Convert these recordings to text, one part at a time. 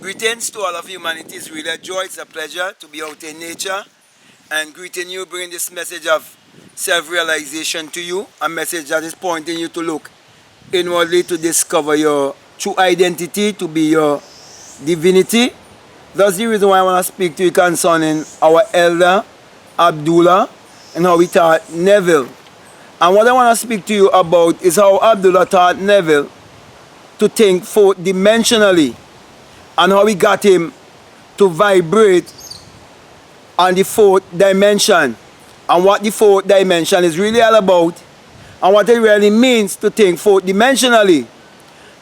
Greetings to all of humanity. It's really a joy, it's a pleasure to be out in nature and greeting you, bringing this message of self-realization to you, a message that is pointing you to look inwardly to discover your true identity, to be your divinity. That's the reason why I want to speak to you concerning our elder, Abdullah, and how he taught Neville. And what I want to speak to you about is how Abdullah taught Neville to think fourth-dimensionally, and how we got him to vibrate on the fourth dimension, and what the fourth dimension is really all about, and what it really means to think fourth-dimensionally.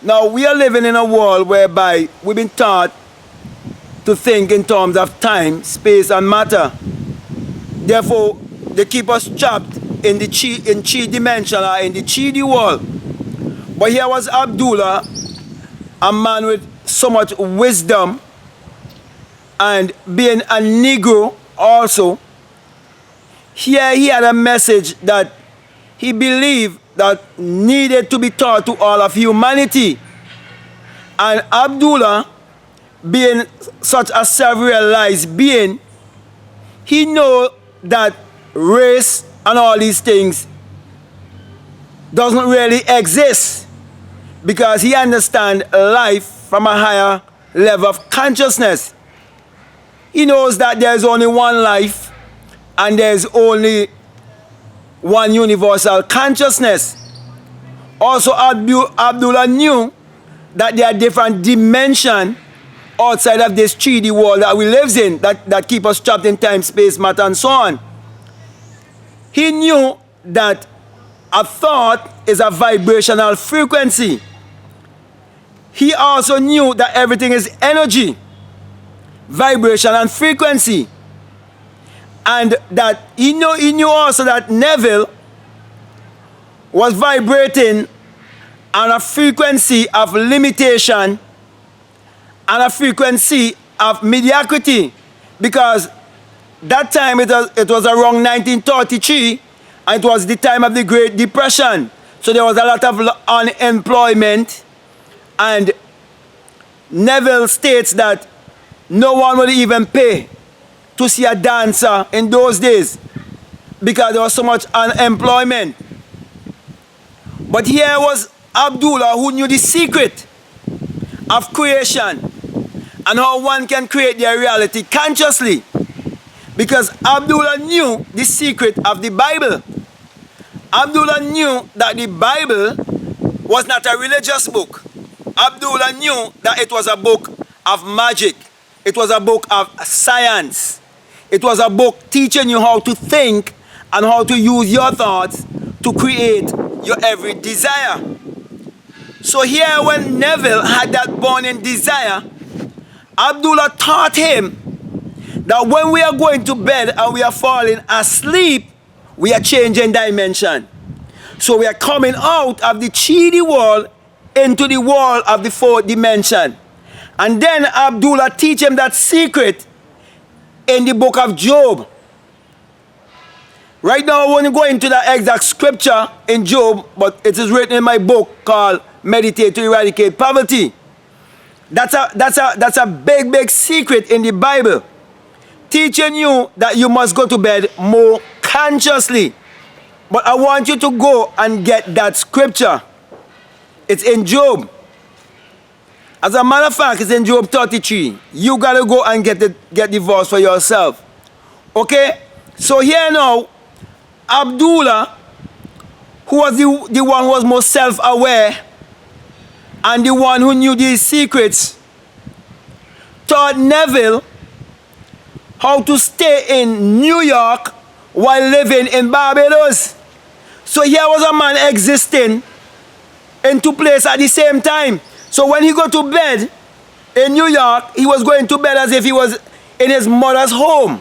Now, we are living in a world whereby we've been taught to think in terms of time, space, and matter. Therefore, they keep us trapped in the chi dimension, or in the chi world. But here was Abdullah, a man with so much wisdom, and being a Negro also. Here he had a message that he believed that needed to be taught to all of humanity. And Abdullah, being such a self-realized being, he know that race and all these things doesn't really exist, because he understands life from a higher level of consciousness. He knows that there's only one life and there's only one universal consciousness. Also, Abdullah knew that there are different dimensions outside of this 3D world that we live in, that keep us trapped in time, space, matter, and so on. He knew that a thought is a vibrational frequency. He also knew that everything is energy, vibration, and frequency. And that he knew also that Neville was vibrating on a frequency of limitation and a frequency of mediocrity, because that time it was around 1933, and it was the time of the Great Depression. So there was a lot of unemployment, and Neville states that no one would even pay to see a dancer in those days, because there was so much unemployment. But here was Abdullah, who knew the secret of creation and how one can create their reality consciously, because Abdullah knew the secret of the Bible. Abdullah knew that the Bible was not a religious book. Abdullah knew that it was a book of magic. It was a book of science. It was a book teaching you how to think and how to use your thoughts to create your every desire. So here, when Neville had that burning desire, Abdullah taught him that when we are going to bed and we are falling asleep, we are changing dimension. So we are coming out of the 3D world into the world of the fourth dimension. And then Abdullah teach him that secret in the book of Job. Right now I won't go into the exact scripture in Job, but it is written in my book called Meditate to Eradicate Poverty. That's a big secret in the Bible, teaching you that you must go to bed more consciously. But I want you to go and get that scripture. It's in Job. As a matter of fact, it's in Job 33. You gotta go and get the verse for yourself. Okay? So here now, Abdullah, who was the one who was most self-aware and the one who knew these secrets, taught Neville how to stay in New York while living in Barbados. So here was a man existing in two places at the same time. So when he go to bed in New York, he was going to bed as if he was in his mother's home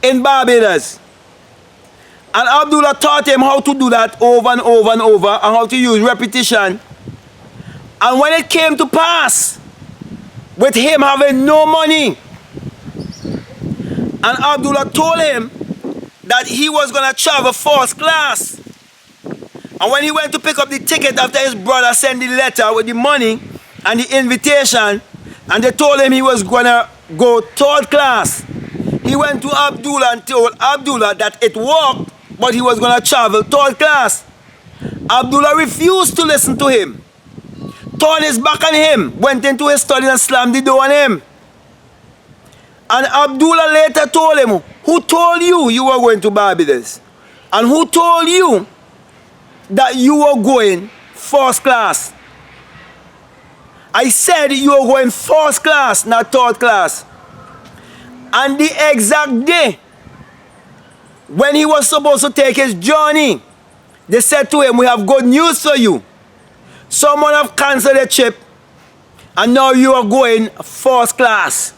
in Barbados. And Abdullah taught him how to do that over and over and over, and how to use repetition. And when it came to pass, with him having no money, and Abdullah told him that he was going to travel first class. And when he went to pick up the ticket after his brother sent the letter with the money and the invitation, And they told him he was going to go third class. He went to Abdullah and told Abdullah that it worked, but he was going to travel third class. Abdullah refused to listen to him, turned his back on him, went into his study and slammed the door on him. And Abdullah later told him, who told you you were going to Barbados? And who told you that you were going first class? I said you were going first class, not third class. And the exact day when he was supposed to take his journey, they said to him, we have good news for you. Someone have canceled the trip and now you are going first class.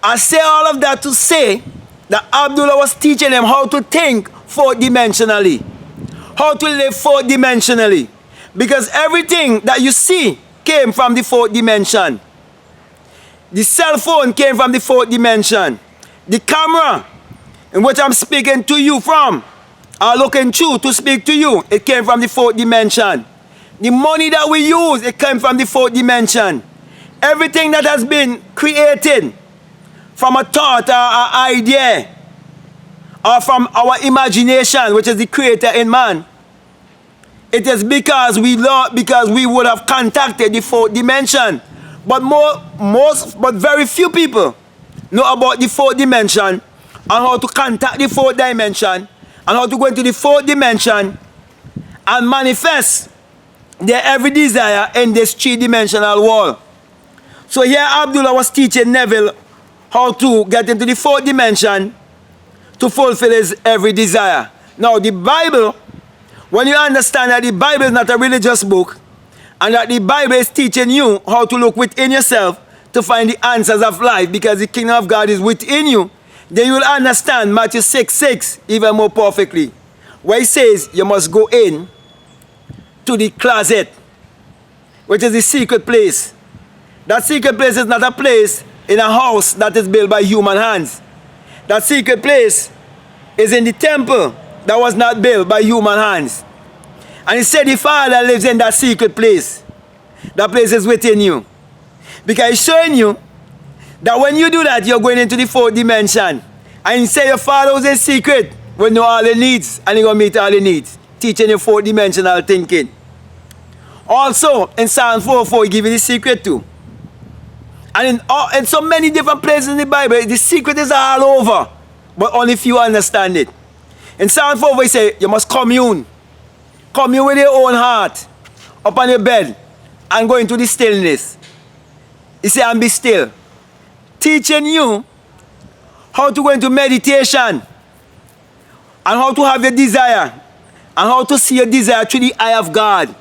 I say all of that to say that Abdullah was teaching him how to think fourth-dimensionally, how to live fourth-dimensionally. Because everything that you see came from the fourth dimension. The cell phone came from the fourth dimension. The camera in which I'm speaking to you from, or looking through to speak to you, it came from the fourth dimension. The money that we use, it came from the fourth dimension. Everything that has been created from a thought or an idea, or from our imagination, which is the creator in man, it is because we would have contacted the fourth dimension. But very few people know about the fourth dimension and how to contact the fourth dimension and how to go into the fourth dimension and manifest their every desire in this three-dimensional world. So here Abdullah was teaching Neville how to get into the fourth dimension to fulfill his every desire. Now the Bible, when you understand that the Bible is not a religious book and that the Bible is teaching you how to look within yourself to find the answers of life because the kingdom of God is within you, then you will understand Matthew 6:6 even more perfectly, where it says you must go in to the closet, which is the secret place. That secret place is not a place in a house that is built by human hands. That secret place is in the temple that was not built by human hands. And he said the Father lives in that secret place. That place is within you. Because he's showing you that when you do that, you're going into the fourth dimension. And he said your Father who's in secret will know all your needs and he's going to meet all your needs. Teaching you fourth dimensional thinking. Also, in Psalm 4:4, he gives you the secret too. And in so many different places in the Bible, the secret is all over. But only few understand it. In Psalm 4, he says, you must commune. Commune with your own heart. Up on your bed. And go into the stillness. He said, and be still. Teaching you how to go into meditation. And how to have your desire. And how to see your desire through the eye of God.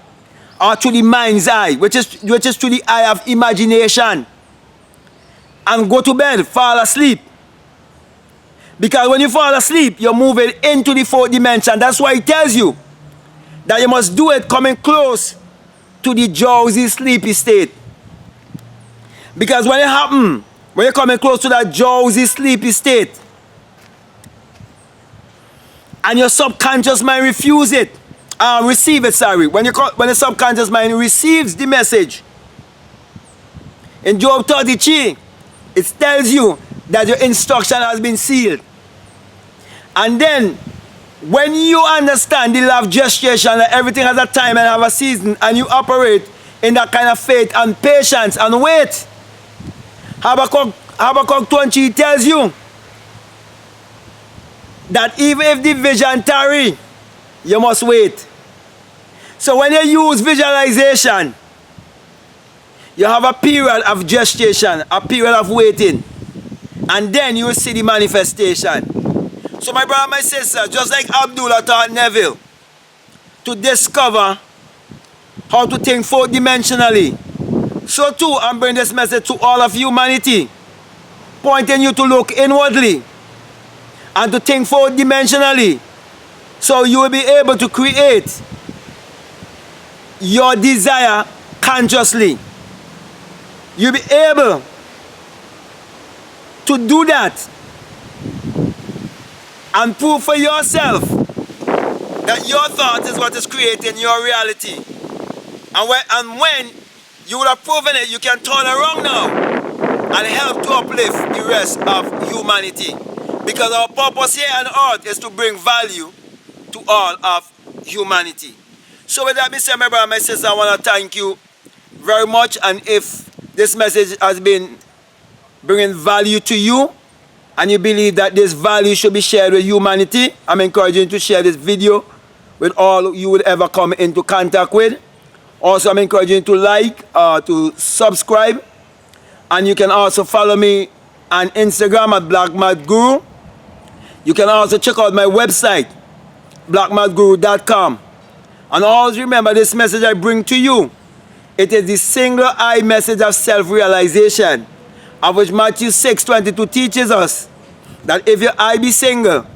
Or through the mind's eye. Which is through the eye of imagination. And go to bed. Fall asleep. Because when you fall asleep, you're moving into the fourth dimension. That's why it tells you that you must do it coming close to the drowsy, sleepy state. Because when it happens, when you're coming close to that drowsy, sleepy state, and your subconscious mind receives it, when the subconscious mind receives the message, in Job 33, it tells you that your instruction has been sealed. And then, when you understand the law of gestation, that everything has a time and have a season, and you operate in that kind of faith and patience and wait, Habakkuk 20 tells you that even if the vision tarry, you must wait. So when you use visualization, you have a period of gestation, a period of waiting, and then you will see the manifestation. So my brother, my sister, just like Abdullah taught Neville to discover how to think fourth-dimensionally, so too I'm bringing this message to all of humanity, pointing you to look inwardly and to think fourth-dimensionally, so you will be able to create your desire consciously. You'll be able to do that and prove for yourself that your thought is what is creating your reality. And when You would have proven it. You can turn around now and help to uplift the rest of humanity. Because our purpose here on earth is to bring value to all of humanity. So with that being said, my brother and my sister, I want to thank you very much. And if this message has been bringing value to you, and you believe that this value should be shared with humanity, I'm encouraging you to share this video with all you would ever come into contact with. Also, I'm encouraging you to like, to subscribe, and you can also follow me on Instagram at blackmathguru. You can also check out my website, blackmathguru.com. And always remember, this message I bring to you, it is the single eye message of self-realization, of which Matthew 6:22 teaches us that if your eye be single,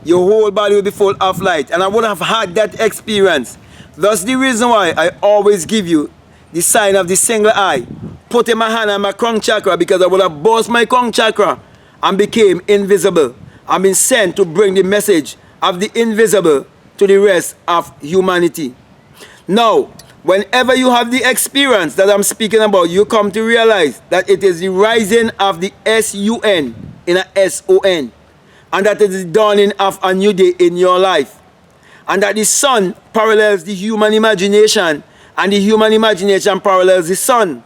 your whole body will be full of light. And I would have had that experience. That's the reason why I always give you the sign of the single eye. Put in my hand on my crown chakra, because I would have burst my crown chakra and became invisible. I've been sent to bring the message of the invisible to the rest of humanity. Now, whenever you have the experience that I'm speaking about, you come to realize that it is the rising of the sun in a son, and that it is the dawning of a new day in your life, and that the sun parallels the human imagination, and the human imagination parallels the sun.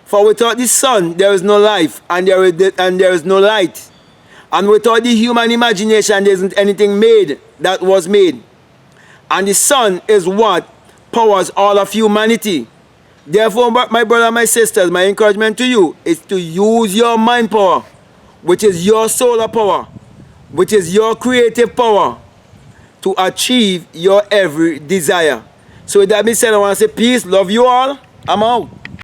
For without the sun, there is no life, and there is no light. And without the human imagination, there isn't anything made that was made. And the sun is what powers all of humanity. Therefore, my brother and my sisters, my encouragement to you is to use your mind power, which is your solar power, which is your creative power, to achieve your every desire. So with that being said, I want to say peace, love you all. I'm out.